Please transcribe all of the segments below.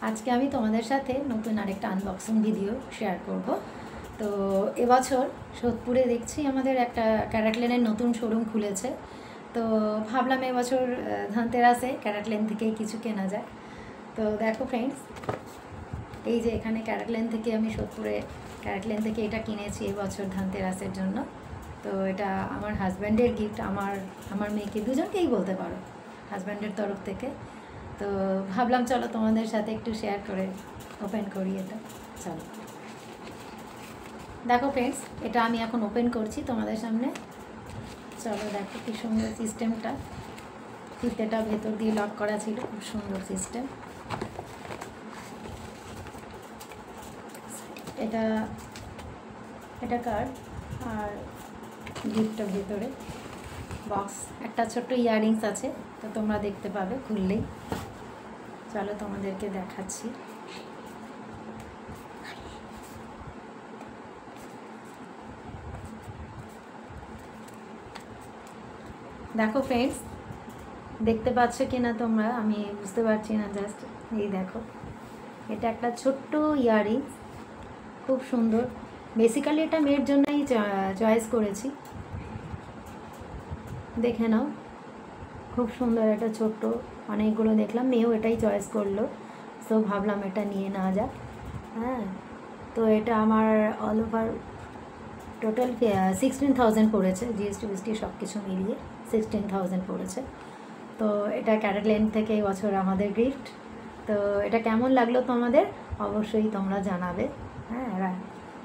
আজকে আমি তোমাদের সাথে নতুন আরেকটা আনবক্সিং ভিডিও শেয়ার করব। তো এবছর সোদপুরে দেখছি আমাদের একটা ক্যারাটলেনের নতুন শোরুম খুলেছে। তো ভাবলাম এবছর ধনতেরাসে ক্যারাটলেন থেকেই কিছু কেনা যায়। তো দেখো ফ্রেন্ডস, এই যে এখানে ক্যারাটলেন থেকে আমি সোদপুরে ক্যারাটলেন থেকে এটা কিনেছি এবছর ধনতেরাসের জন্য। তো এটা আমার হাজব্যান্ডের গিফট, আমার মেয়েকে, দুজনকেই বলতে পারো, হাজব্যান্ডের তরফ থেকে। তো ভাবলাম চলো তোমাদের সাথে একটু শেয়ার করে ওপেন করি এটা। চলো দেখো ফ্রেন্ডস, এটা আমি এখন ওপেন করছি তোমাদের সামনে। চলো দেখো কি সুন্দর সিস্টেমটা, ফিতেটা ভেতর দিয়ে লক করা ছিল, খুব সুন্দর সিস্টেম। এটা কার্ড আর গিফটটা ভেতরে বক্স, একটা ছোট্ট ইয়াররিংস আছে, তো তোমরা দেখতে পাবে খুললেই। চলো তোমাদেরকে দেখাচ্ছি। দেখো ফ্রেন্ডস, দেখতে পাচ্ছ কি না তোমরা, আমি বুঝতে পারছি না, জাস্ট এই দেখো, এটা একটা ছোট্ট ইয়াররিংস, খুব সুন্দর। বেসিক্যালি এটা মেয়ের জন্যই চয়েস করেছি, দেখে নাও, খুব সুন্দর। একটা ছোট্ট, অনেকগুলো দেখলাম, মেয়েও এটাই চয়েস করলো, সো ভাবলাম এটা নিয়ে নেওয়া যাক। হ্যাঁ, তো এটা আমার অল ওভার টোটাল 16,000 পড়েছে, জিএসটি বিএসটি সব কিছু মিলিয়ে 16,000 পড়েছে। তো এটা ক্যারাটলেন থেকে এবছর আমাদের গিফট। তো এটা কেমন লাগলো তোমাদের অবশ্যই তোমরা জানাবে। হ্যাঁ,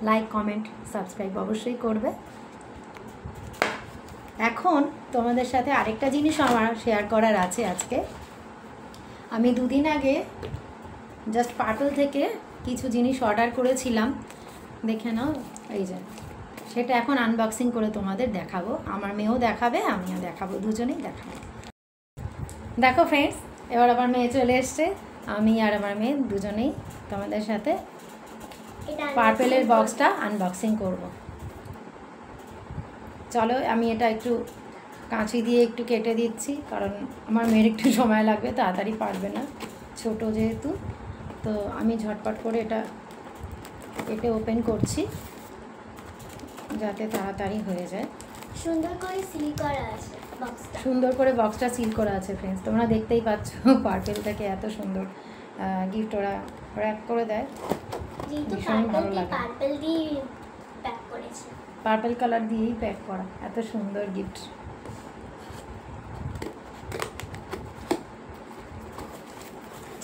লাইক কমেন্ট সাবস্ক্রাইব অবশ্যই করবে। এখন তোমাদের সাথে আরেকটা জিনিস আমার শেয়ার করার আছে আজকে। আমি দুদিন আগে জাস্ট পার্পল থেকে কিছু জিনিস অর্ডার করেছিলাম, দেখে নাও, এই যে সেটা এখন আনবক্সিং করে তোমাদের দেখাবো। আমার মেয়েও দেখাবে, আমিও দেখাবো, দুজনেই দেখাবো। দেখো ফ্রেন্ডস, এবার আমার মেয়ে চলে এসছে, আমি আর আমার মেয়ে দুজনেই তোমাদের সাথে পার্পেলের বক্সটা আনবক্সিং করব। চলো আমি এটা একটু কাঁচি দিয়ে একটু কেটে দিচ্ছি, কারণ আমার মেয়ের একটু সময় লাগবে, তাড়াতাড়ি পারবে না, ছোট যেহেতু। তো আমি ঝটপট করে এটা কেটে ওপেন করছি যাতে তাড়াতাড়ি হয়ে যায়। সুন্দর করে সিল করা আছে বক্সটা, সুন্দর করে বক্সটা সিল করা আছে ফ্রেন্ডস, তোমরা দেখতেই পাচ্ছ। পার্পেল থেকে এত সুন্দর গিফট ওরা র্যাপ করে দেয়, ভীষণ ভালো লাগে। পার্পল দিয়ে প্যাক করেছে, পার্পল কালার দিয়েই প্যাক করা, এত সুন্দর গিফট।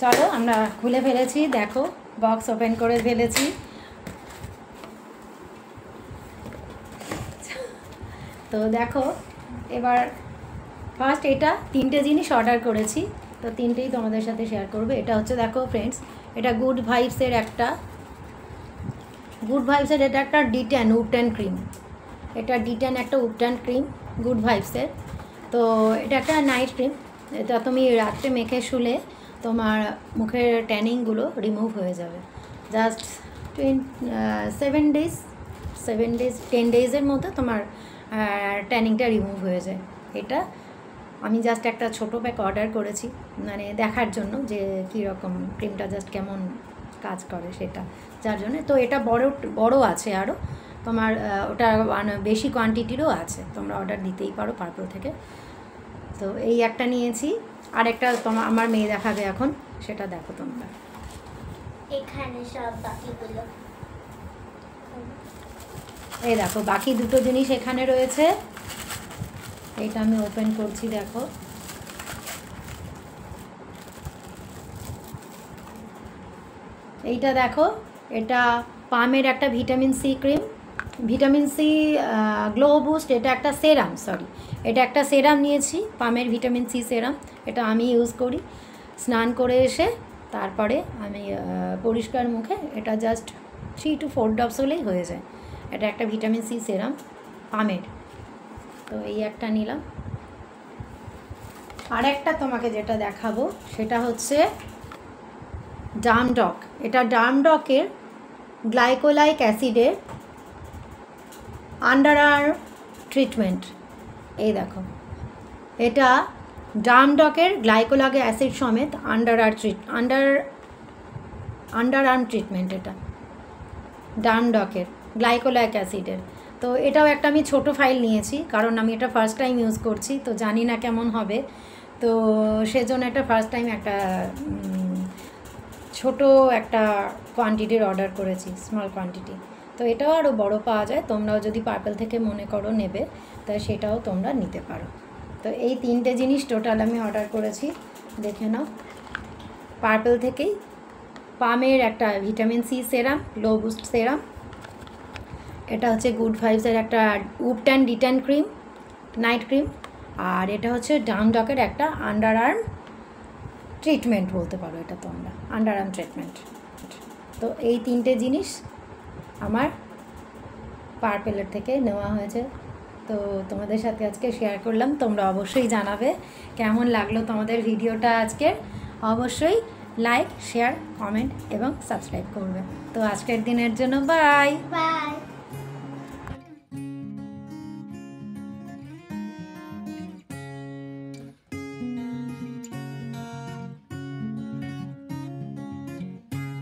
চলো আমরা খুলে ফেলেছি, দেখো বক্স ওপেন করে ফেলেছি। তো দেখো এবার ফার্স্ট এটা তিনটে জিনিস অর্ডার করেছি, তো তিনটেই তোমাদের সাথে শেয়ার করবো। এটা হচ্ছে দেখো ফ্রেন্ডস, এটা গুড ভাইবসের এটা একটা D10 উবটান ক্রিম। এটা D10 একটা উবটান ক্রিম গুড ভাইবসের। তো এটা একটা নাইট ক্রিম, এটা তুমি রাত্রে মেখে শুলে তোমার মুখের ট্যানিংগুলো রিমুভ হয়ে যাবে। জাস্ট 10 ডেজের মধ্যে তোমার ট্যানিংটা রিমুভ হয়ে যায়। এটা আমি জাস্ট একটা ছোটো প্যাক অর্ডার করেছি, মানে দেখার জন্য যে কীরকম ক্রিমটা জাস্ট কেমন কাজ করে সেটা, যার জন্য। তো এটা বড় আছে আরও, তোমার ওটা বেশি কোয়ান্টিটিরও আছে, তোমরা অর্ডার দিতেই পারো পার্পল থেকে। তো এই একটা নিয়েছি, আর একটা আমার মেয়ে দেখাবে এখন, সেটা দেখো তোমরা। এখানে সব বাকিগুলো, এই দেখো বাকি দুটো জিনিস এখানে রয়েছে, এইটা আমি ওপেন করছি। দেখো এইটা দেখো, এটা পামের একটা vitamin C cream, vitamin C glow boost. এটা একটা সেরাম, এটা একটা সেরাম নিয়েছি, পামের ভিটামিন সি সেরাম। এটা আমি ইউজ করি স্নান করে এসে, তারপরে আমি পরিষ্কার মুখে এটা জাস্ট 3 to 4 ড্রপস হলেই হয়ে যায়। এটা একটা ভিটামিন সি সেরাম পামের, তো এই একটা নিলাম। আর একটা তোমাকে যেটা দেখাবো সেটা হচ্ছে ডার্মডক। এটা ডার্মডকের গ্লাইকোলাইক অ্যাসিডের আন্ডার আর্ম ট্রিটমেন্ট। এই দেখো, এটা ডার্মডকের গ্লাইকোলাইক অ্যাসিড সমেত আন্ডার আন্ডার আর্ম ট্রিটমেন্ট, এটা ডার্ম ডকের গ্লাইকোলিক অ্যাসিডের। তো এটাও একটা আমি ছোট ফাইল নিয়েছি, কারণ আমি এটা ফার্স্ট টাইম ইউজ করছি, তো জানি না কেমন হবে, তো সেজন্য একটা ফার্স্ট টাইম একটা ছোট একটা কোয়ান্টিটির অর্ডার করেছি, স্মল কোয়ান্টিটি। তো এটাও আরও বড় পাওয়া যায়, তোমরাও যদি পার্পেল থেকে মনে করো নেবে, তাই সেটাও তোমরা নিতে পারো। তো এই 3টে জিনিস টোটাল আমি অর্ডার করেছি, দেখে নাও। পার্পেল থেকেই পামের একটা vitamin C serum, glow boost serum, এটা হচ্ছে গুড ভাইবসের একটা উপ tan detan cream, night cream, আর এটা হচ্ছে ডার্ম ডকের একটা আন্ডার আর্ম ট্রিটমেন্ট বলতে পারো এটা তোমরা, আন্ডার আর্ম ট্রিটমেন্ট। তো এই 3টে জিনিস আমার পার্পেলের থেকে নেওয়া হয়েছে, তো তোমাদের সাথে আজকে শেয়ার করলাম। তোমরা অবশ্যই জানাবে কেমন লাগলো তোমাদের ভিডিওটা আজকের, অবশ্যই লাইক, শেয়ার, কমেন্ট এবং সাবস্ক্রাইব করবে। তো আজকের দিনের জন্য বাই বাই।